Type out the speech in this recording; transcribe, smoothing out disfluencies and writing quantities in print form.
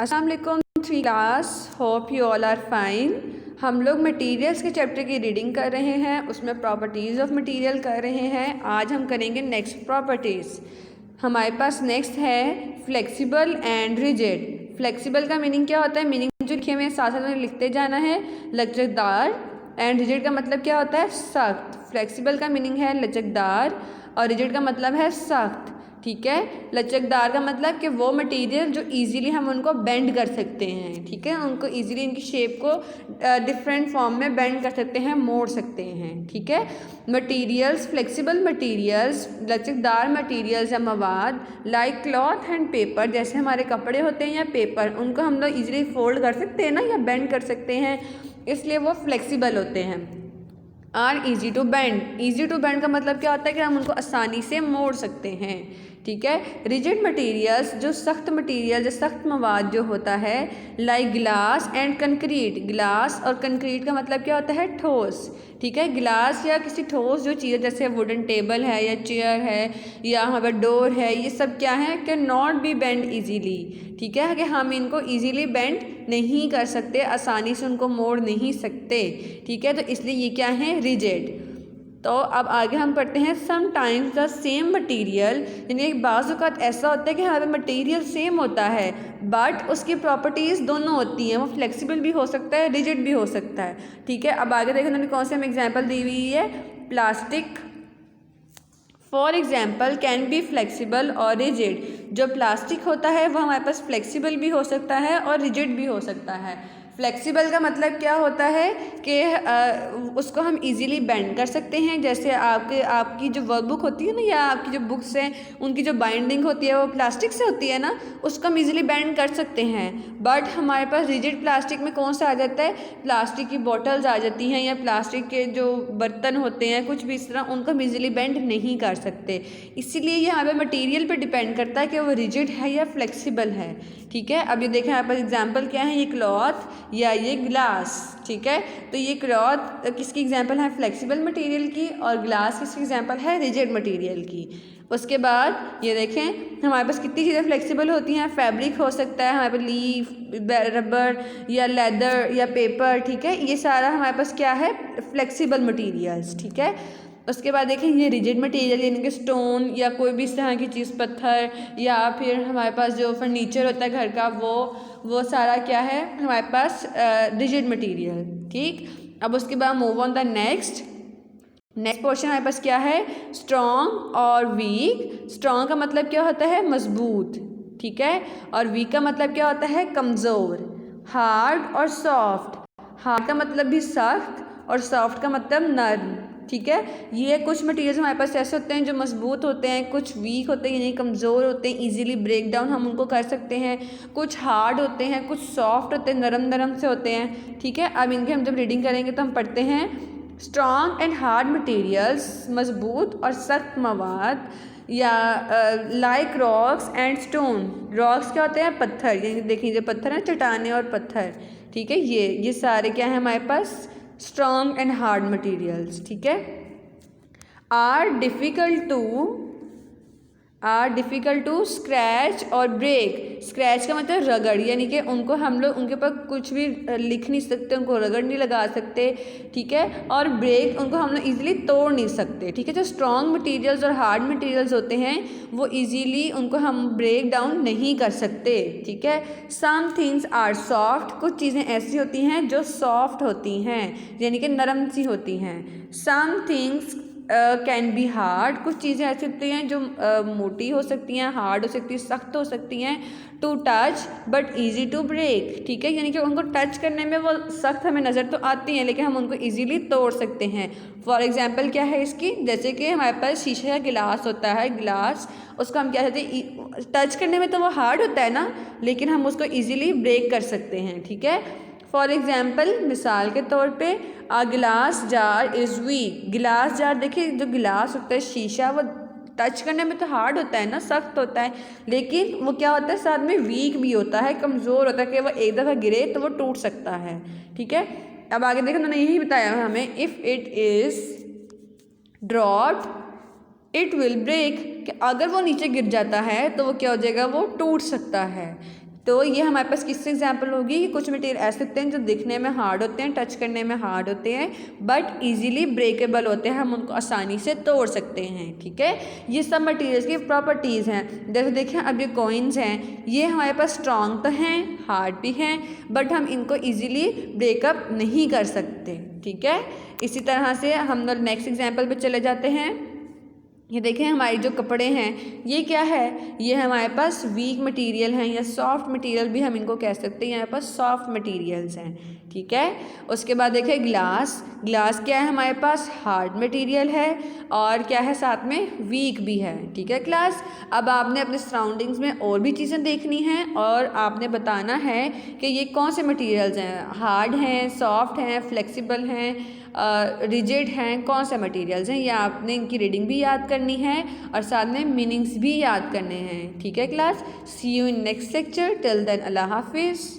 अस्सलाम वालेकुम three class, hope you all are fine. हम लोग मटेरियल्स के चैप्टर की रीडिंग कर रहे हैं, उसमें प्रॉपर्टीज़ ऑफ मटेरियल कर रहे हैं। आज हम करेंगे नेक्स्ट प्रॉपर्टीज़। हमारे पास नेक्स्ट है फ्लेक्सिबल एंड रिजिड। फ्लेक्सिबल का मीनिंग क्या होता है? मीनिंग जो लिखे हुए साथ साथ में लिखते जाना है। लचकदार। एंड रिजिड का मतलब क्या होता है? सख्त। फ्लेक्सिबल का मीनिंग है लचकदार और रिजिड का मतलब है सख्त। ठीक है। लचकदार का मतलब कि वो मटेरियल जो इजीली हम उनको बेंड कर सकते हैं। ठीक है, उनको इजीली इनकी शेप को डिफरेंट फॉर्म में बेंड कर सकते हैं, मोड़ सकते हैं। ठीक है। मटेरियल्स, फ्लेक्सिबल मटेरियल्स, लचकदार मटेरियल्स या मवाद लाइक क्लॉथ एंड पेपर, जैसे हमारे कपड़े होते हैं या पेपर, उनको हम लोग इजीली फोल्ड कर सकते हैं ना, या बेंड कर सकते हैं, इसलिए वो फ्लेक्सिबल होते हैं। Are easy to bend. Easy to bend का मतलब क्या होता है कि हम उनको आसानी से मोड़ सकते हैं। ठीक है। रिजिड मटेरियल्स, जो सख्त मटेरियल, जो सख्त मवाद जो होता है, like glass and concrete. Glass और कंक्रीट का मतलब क्या होता है? ठोस। ठीक है। ग्लास या किसी ठोस जो चीज़, जैसे वुडन टेबल है या चेयर है या हमारा डोर है, ये सब क्या है? Can not be bend easily. ठीक है, कि हम इनको ईजीली बेंड नहीं कर सकते, आसानी से उनको मोड़ नहीं सकते। ठीक है, तो इसलिए ये क्या है? रिजिड। तो अब आगे हम पढ़ते हैं समटाइम्स द सेम मटेरियल, यानी बाज़ औक़ात ऐसा होता है कि हमारा मटेरियल सेम होता है बट उसकी प्रॉपर्टीज़ दोनों होती हैं। वो फ्लेक्सिबल भी हो सकता है, रिजिड भी हो सकता है। ठीक है। अब आगे देखो उन्होंने कौन सी हमें एग्जांपल दी हुई है। Plastic for example can be flexible और रिजिड। जो प्लास्टिक होता है वो हमारे पास फ्लेक्सिबल भी हो सकता है और रिजिड भी हो सकता है। फ्लेक्सिबल का मतलब क्या होता है कि उसको हम इजीली बेंड कर सकते हैं। जैसे आपकी जो वर्कबुक होती है ना, या आपकी जो बुक्स हैं, उनकी जो बाइंडिंग होती है वो प्लास्टिक से होती है ना, उसको हम इजीली बेंड कर सकते हैं। बट हमारे पास रिजिड प्लास्टिक में कौन सा आ जाता है? प्लास्टिक की बॉटल्स आ जाती हैं, या प्लास्टिक के जो बर्तन होते हैं, कुछ भी इस तरह, उनको हम इजीली बेंड नहीं कर सकते। इसीलिए ये हमें मटेरियल पे डिपेंड करता है कि वो रिजिड है या फ्लेक्सिबल है। ठीक है। अब ये देखें यहाँ पर एग्जाम्पल क्या है, ये क्लॉथ या ये ग्लास। ठीक है, तो ये क्लॉथ किसकी एग्जाम्पल है? फ्लेक्सिबल मटेरियल की, और ग्लास किसकी एग्जाम्पल है? रिजिड मटेरियल की। उसके बाद ये देखें हमारे पास कितनी चीज़ें फ्लेक्सिबल होती हैं। फैब्रिक हो सकता है हमारे पास, लीफ, रबर या लेदर या पेपर। ठीक है, ये सारा हमारे पास क्या है? Flexible materials. ठीक है। उसके बाद देखें ये रिजिड मटेरियल, यानी कि स्टोन या कोई भी इस तरह की चीज़, पत्थर, या फिर हमारे पास जो फर्नीचर होता है घर का, वो सारा क्या है हमारे पास? Rigid material. ठीक। अब उसके बाद move on the next portion हमारे पास क्या है? स्ट्रॉन्ग और वीक। स्ट्रॉन्ग का मतलब क्या होता है? मजबूत। ठीक है। और वीक का मतलब क्या होता है? कमज़ोर। हार्ड और सॉफ्ट। हार्ड का मतलब भी सख्त और सॉफ्ट का मतलब नर्म। ठीक है। ये कुछ मटेरियल्स हमारे पास ऐसे होते हैं जो मजबूत होते हैं, कुछ वीक होते हैं यानी कमज़ोर होते हैं, इजीली ब्रेक डाउन हम उनको कर सकते हैं। कुछ हार्ड होते हैं, कुछ सॉफ्ट होते हैं, नरम नरम से होते हैं। ठीक है। अब इनके हम जब रीडिंग करेंगे तो हम पढ़ते हैं स्ट्रॉन्ग एंड हार्ड मटेरियल्स, मजबूत और सख्त मवाद, या like rocks and stone. Rocks क्या होते हैं? पत्थर। यानी देखिए पत्थर है, चट्टाने और पत्थर। ठीक है, ये सारे क्या है हमारे पास? Strong and hard materials. ठीक है। आर डिफ़िकल्ट टू स्क्रैच और ब्रेक। स्क्रैच का मतलब रगड़, यानी कि उनको हम लोग उनके ऊपर कुछ भी लिख नहीं सकते, उनको रगड़ नहीं लगा सकते। ठीक है। और ब्रेक, उनको हम लोग ईजिली तोड़ नहीं सकते। ठीक है। जो स्ट्रॉन्ग मटेरियल्स और हार्ड मटेरियल्स होते हैं वो ईजीली उनको हम ब्रेक डाउन नहीं कर सकते। ठीक है। Some things are soft. कुछ चीज़ें ऐसी होती हैं जो सॉफ्ट होती हैं, यानी कि नरम सी होती हैं। Some things can be hard. कुछ चीज़ें ऐसी होती हैं जो मोटी हो सकती हैं, हार्ड हो सकती हैं, सख्त हो सकती हैं। To touch but easy to break. ठीक है, यानी कि उनको टच करने में वो सख्त हमें नज़र तो आती हैं, लेकिन हम उनको ईजीली तोड़ सकते हैं। फॉर एग्जाम्पल क्या है इसकी? जैसे कि हमारे पास शीशे का गिलास होता है, गिलास, उसको हम क्या कहते हैं? टच करने में तो वो हार्ड होता है ना, लेकिन हम उसको ईजिली ब्रेक कर सकते हैं। ठीक है। फॉर एग्जाम्पल, मिसाल के तौर पे, अ गिलास जार इज़ वीक। गिलास जार, देखिए जो गिलास होता है शीशा, वो टच करने में तो हार्ड होता है ना, सख्त होता है, लेकिन वो क्या होता है? साथ में वीक भी होता है, कमज़ोर होता है, कि वो एक दफ़ा गिरे तो वो टूट सकता है। ठीक है। अब आगे देखो उन्होंने यही बताया हमें, if it is dropped it will break, कि अगर वो नीचे गिर जाता है तो वो क्या हो जाएगा? वो टूट सकता है। तो ये हमारे पास किससे एग्जाम्पल होगी कि कुछ मटेरियल ऐसे होते हैं जो दिखने में हार्ड होते हैं, टच करने में हार्ड होते हैं, बट इजीली ब्रेकेबल होते हैं, हम उनको आसानी से तोड़ सकते हैं। ठीक है, ये सब मटेरियल्स की प्रॉपर्टीज़ हैं। जैसे देखें अब ये कॉइन्स हैं, ये हमारे पास स्ट्रॉन्ग तो हैं, हार्ड भी हैं, बट हम इनको ईजीली ब्रेकअप नहीं कर सकते। ठीक है, इसी तरह से हम लोग नेक्स्ट एग्जाम्पल पे चले जाते हैं। ये देखें हमारे जो कपड़े हैं ये क्या है, ये हमारे पास वीक मटेरियल हैं या सॉफ्ट मटेरियल भी हम इनको कह सकते हैं, यहाँ पास सॉफ्ट मटेरियल्स हैं। ठीक है, उसके बाद देखें ग्लास, ग्लास क्या है हमारे पास, हार्ड मटेरियल है और क्या है साथ में वीक भी है। ठीक है क्लास, अब आपने अपने सराउंडिंग्स में और भी चीज़ें देखनी हैं और आपने बताना है कि ये कौन से मटेरियल्स हैं, हार्ड हैं, सॉफ्ट हैं, फ्लेक्सिबल हैं, रिजिड हैं, कौन से मटेरियल्स हैं। ये आपने इनकी रीडिंग भी याद करनी है और साथ में मीनिंग्स भी याद करने हैं। ठीक है class, see you in next lecture, till then अल्लाह हाफिज़।